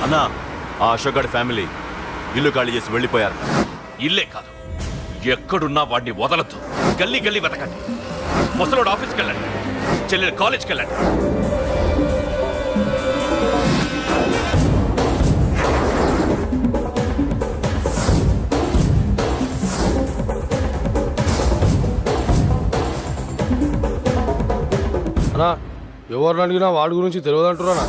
అన్నా ఆ అశోక్ గారి ఫ్యామిలీ ఇల్లు ఖాళీ చేసి వెళ్ళిపోయారు. ఇల్లే కాదు, ఎక్కడున్నా వాడిని వదలద్దు. గల్లీ గల్లీ వెతకండి. ముసలోడు ఆఫీస్కి వెళ్ళండి, చెల్లెలు కాలేజ్కి వెళ్ళండి. అన్నా ఎవరిని అడిగినా వాడి గురించి తెలియదంటున్నా.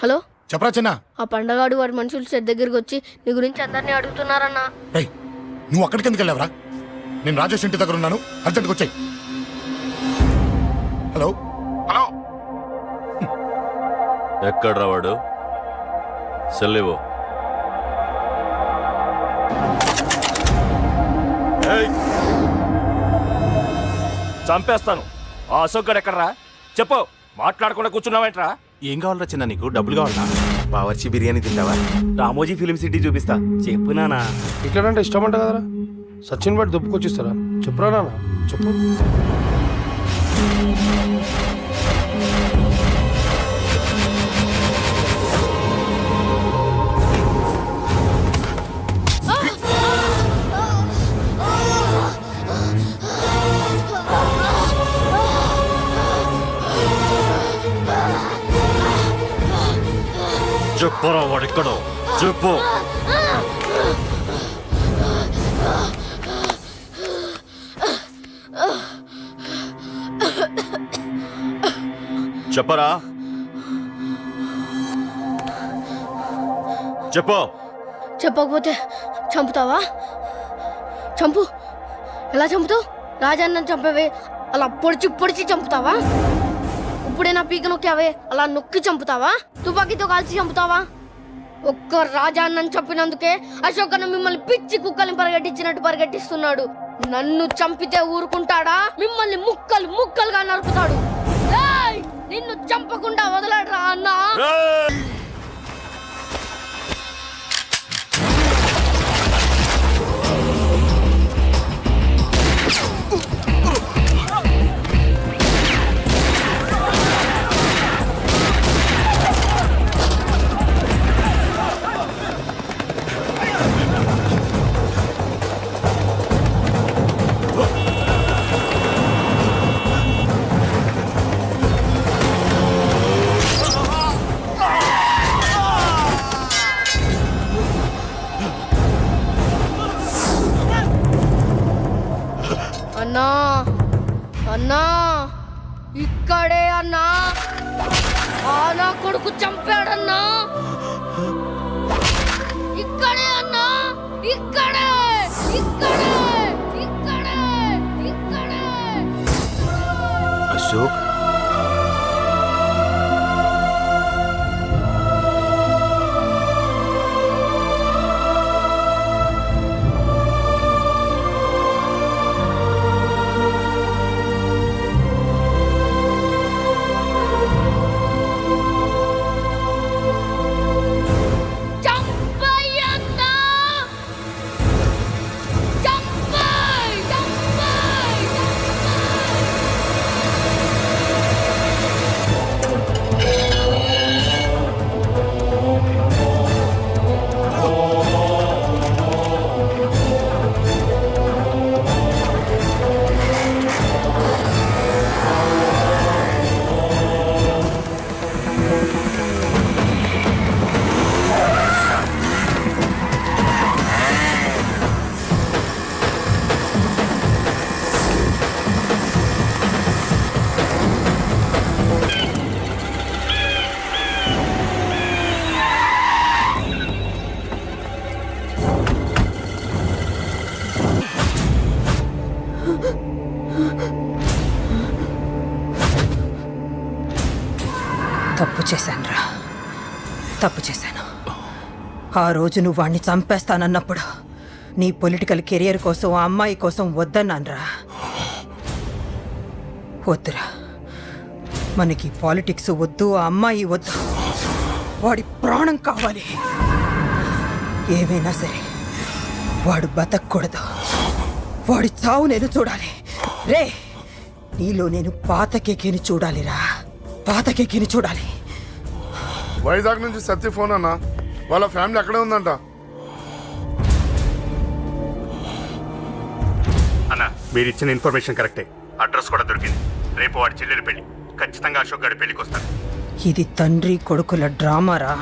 హలో చెప్పరా చిన్న. ఆ పండగాడు వాడి మనుషులు సెట్ దగ్గరికి వచ్చి నీ గురించి అందరినీ అడుగుతున్నారన్నా. రేయ్ నువ్వు అక్కడికి ఎందుకు వెళ్ళావరా? నేను రాజేష్ ఇంటి దగ్గర ఉన్నాను, అర్జెంట్గా వచ్చాయి. హలో హలో ఎక్కడ్రా వాడు? సెల్లివో. చంపేస్తాను. ఆ అశోక్ గడు ఎక్కడరా? చెప్పు. మాట్లాడకుండా కూర్చున్నావేంట్రా? ఏం కావాలరా చిన్న? నీకు డబ్బులు కావాలా? బావర్చి బిర్యానీ తింటావా? రామోజీ ఫిలిం సిటీ చూపిస్తా. చెప్పు నానా. ఇక్కడంటే ఇష్టం అంట కదరా. సచిన్ బట్టి దుప్పుకొచ్చిస్తారా? చెప్పురా నాన్న, చెప్పు. చెప్పరా వాడెక్కడో చెప్పు. చెప్పరా, చెప్పు. చెప్పకపోతే చంపుతావా? చంపు. ఎలా చంపుతావు? రాజాన్నని చంపవే అలా పొడిచి పొడిచి చంపుతావా? ఇప్పుడైనా పీక నొక్కావే అలా నొక్కి చంపుతావా? తుపాకీతో కాల్చి చంపుతావా? ఒక్క రాజాన్నని చంపినందుకే అశోక్ అన్న మిమ్మల్ని పిచ్చి కుక్కల్ని పరిగెట్టించినట్టు పరిగెట్టిస్తున్నాడు. నన్ను చంపితే ఊరుకుంటాడా? మిమ్మల్ని ముక్కలు ముక్కలుగా నరుకుతాడు. ఏయ్! నిన్ను చంపకుండా వదలడరా అన్నా. అన్నా అన్నా ఇక్కడే అన్నా. నా కొడుకు చంపాడన్నా. ఇక్కడే అన్నా, ఇక్కడే ఇక్కడే ఇక్కడే ఇక్కడే. అశోక్ తప్పు చేశానురా, తప్పు చేశాను. ఆ రోజు నువ్వు వాణ్ణి చంపేస్తానన్నప్పుడు నీ పొలిటికల్ కెరియర్ కోసం ఆ అమ్మాయి కోసం వద్దన్నానురా. వద్దురా, మనకి పాలిటిక్స్ వద్దు, ఆ అమ్మాయి వద్దు, వాడి ప్రాణం కావాలి. ఏమైనా సరే వాడు బతకూడదు, వాడి చావు నేను చూడాలి. రే, నీలో నేను పాతకేకిని చూడాలిరా, పాతకేకిని చూడాలి. వైజాగ్ నుంచి సత్య ఫోన్ అన్న, వాళ్ళ ఫ్యామిలీ అక్కడే ఉందంట. అన్న మీరు ఇచ్చిన ఇన్ఫర్మేషన్ కరెక్టే, అడ్రస్ కూడా దొరికింది. రేపు వాడి చెల్లెలి పెళ్లి, ఖచ్చితంగా అశోక్ గారి పెళ్లికి వస్తాను. ఇది తండ్రి కొడుకుల డ్రామారా.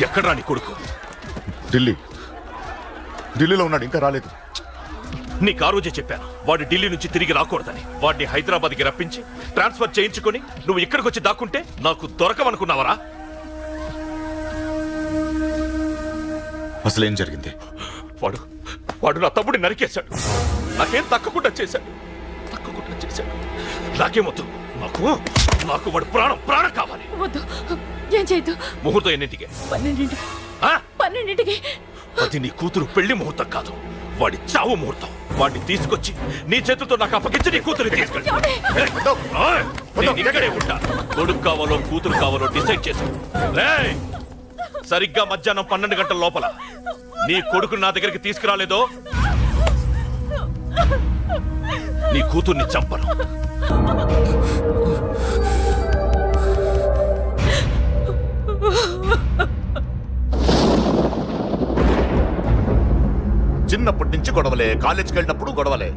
ఎక్కడ్రా నీ కొడుకు? ఢిల్లీలో ఉన్నాడు, ఇంకా రాలేదు. నీకు ఆ రోజే చెప్పాను వాడు ఢిల్లీ నుంచి తిరిగి రాకూడదని. వాడిని హైదరాబాద్కి రప్పించి ట్రాన్స్ఫర్ చేయించుకొని నువ్వు ఇక్కడికి వచ్చి దాక్కుంటే నాకు దొరకమనుకున్నావరా? అసలు ఏం జరిగింది? వాడు నా తమ్ముడిని నరికేశాడు. నాకేం తక్కకుండా చేశాడు. నాకేమొద్దు. నాకు వాడు ప్రాణం కావాలి. వద్దు, ఏం చేయొద్దు. ముహూర్తం ఎన్నింటికి? 12ంటికి. అది నీ కూతురు పెళ్లి ముహూర్తం కాదు, వాడి చావు ముహూర్తం. వాడిని తీసుకొచ్చి నీ చేతులతో నాకు అప్పగించి నీ కూతురు తీసుకెళ్ళి ఇక్కడే ఉంటా. కొడుకు కావాలో కూతురు కావాలో డిసైడ్ చేసుకో. సరిగ్గా మధ్యాహ్నం 12 గంటల లోపల నీ కొడుకుని నా దగ్గరికి తీసుకురాలేదో నీ కూతుర్ని చంపను. చిన్నప్పటి నుంచి గొడవలే, కాలేజీకి వెళ్ళినప్పుడు గొడవలే.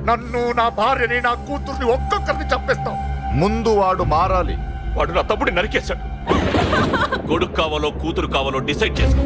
నన్ను, నా భార్యని, నా కూతుర్ని ఒక్కొక్కరిని చంపేస్తాం. ముందు వాడు మారాలి. వాడు నా తమ్ముడిని నరికేశాడు. కొడుకు కావాలో కూతురు కావాలో డిసైడ్ చేసుకో.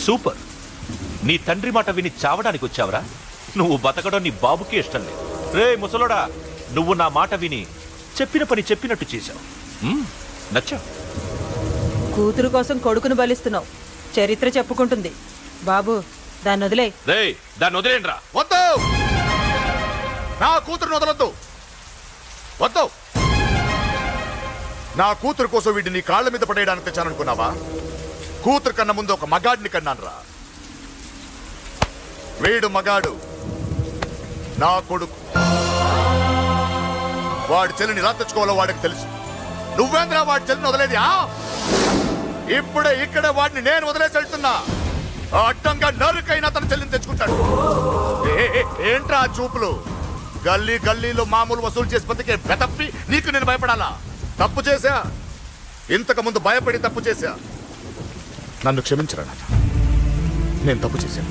సూపర్. నీ తండ్రి మాట విని చావడానికి వచ్చావరా? నువ్వు బతకడం నీ బాబుకి ఇష్టం లేదు. రే ముసలోడా, నువ్వు నా మాట విని చెప్పిన పని చెప్పినట్టు చేశావు. నచ్చావు. కూతురు కోసం కొడుకును బలిస్తున్నావు. చరిత్ర చెప్పుకుంటుంది. బాబు, దాన్ని వదిలే. రే, దాన్ని వదిలేండ్రా. వద్దు, నా కూతురుని వదలొద్దు. వద్దు. నా కూతురు కోసం వీడిని నీ కాళ్ళ మీద పడేయడానికి తెచ్చాననుకున్నావా? కూతురు కన్నా ముందు ఒక మగాడిని కన్నాను రా. వీడు మగాడు, నా కొడుకు. వాడి చెల్లిని ఎలా తెచ్చుకోవాలో వాడికి తెలుసు. నువ్వేంద్రా వాడి చెల్లిని వదిలేది? ఇప్పుడే ఇక్కడే వాడిని నేను వదిలేసి వెళ్తున్నా. అడ్డంగా నరుకైనా తన చెల్లిని తెచ్చుకుంటాడు. ఏంట్రా చూపులు? గల్లీ గల్లీలో మామూలు వసూలు చేసి బతికే బెతప్పి నీకు నేను భయపడాలా? తప్పు చేశా, ఇంతకు ముందు భయపడి తప్పు చేశా. నన్ను క్షమించరా నాన్న, నేను తప్పు చేశాను.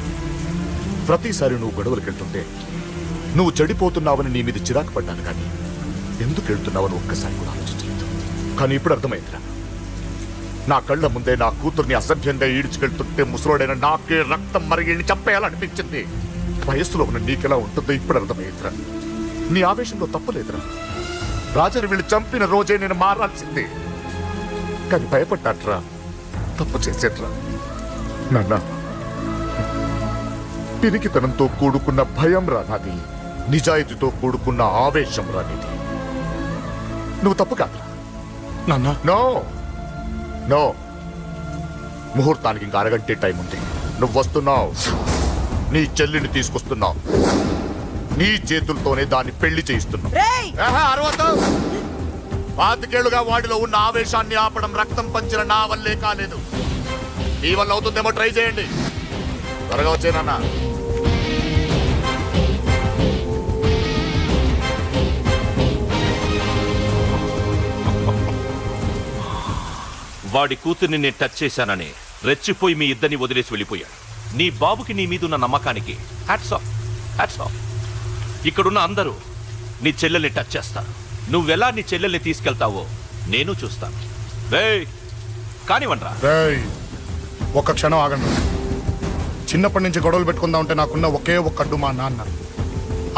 ప్రతిసారి నువ్వు గొడవలకు వెళ్తుంటే నువ్వు చెడిపోతున్నావని నీ మీద చిరాకు పడ్డాను, కానీ ఎందుకు వెళ్తున్నావని ఒక్కసారి కూడా ఆలోచించలేదు. కానీ ఇప్పుడు అర్థమైందిరా, నా కళ్ళ ముందే నా కూతుర్ని అసభ్యంగా ఈడ్చుకెళ్తుంటే ముసలోడైన నాకే రక్తం మరిగి చంపేయాలనిపించింది. వయస్సులో ఉన్న నీకెలా ఉంటుందో ఇప్పుడు అర్థమయ్యేదిరా. నీ ఆవేశంలో తప్పులేదురా. రాజని వీళ్ళు చంపిన రోజే నేను మారాల్సింది. కానీ భయపడ్డాట్రా, తప్పు చేసేట్రా. నాన్న, పిరికితనంతో కూడుకున్న భయం రా నాది, నిజాయితీతో కూడుకున్న ఆవేశం రా నీది. నువ్వు తప్పు కాదురా నాన్న. నో నో, ముహూర్తానికి ఇంకా అరగంటే టైం ఉంది. నువ్వు వస్తున్నావు, నీ చెల్లిని తీసుకొస్తున్నావు, నీ చేతులతోనే దాన్ని పెళ్లి చేయిస్తున్నావు. పాతికేళ్లుగా వాడిలో ఉన్న ఆవేశాన్ని ఆపడం రక్తం పంచిన నా వల్లే కాలేదు. నీ వల్ల అవుతుందేమో ట్రై చేయండి. త్వరగా వచ్చేనన్నా. వాడి కూతుర్ని నేను టచ్ చేశానని రెచ్చిపోయి మీ ఇద్దరిని వదిలేసి వెళ్ళిపోయాడు. నీ బాబుకి నీ మీదున్న నమ్మకానికి హ్యాట్స్ ఆఫ్, హ్యాట్స్ ఆఫ్. ఇక్కడున్న అందరూ నీ చెల్లెల్ని టచ్ చేస్తారు. నువ్వెలా నీ చెల్లెల్ని తీసుకెళ్తావో నేను చూస్తాను. రేయ్, కానివ్వండ్రా. ఒక్క క్షణం ఆగండి. చిన్నప్పటి నుంచి గొడవలు పెట్టుకుందా ఉంటే నాకున్న ఒకే ఒక్క అడ్డు మా నాన్న.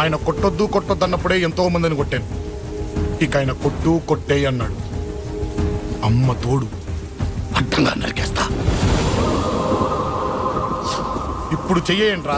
ఆయన కొట్టొద్దు కొట్టొద్దు అన్నప్పుడే ఎంతో మందిని కొట్టాను. ఇక ఆయన కొట్టు కొట్టే అన్నాడు. అమ్మ తోడు అడ్డంగా నరికేస్తా. ఇప్పుడు చెయ్యేయండ్రా.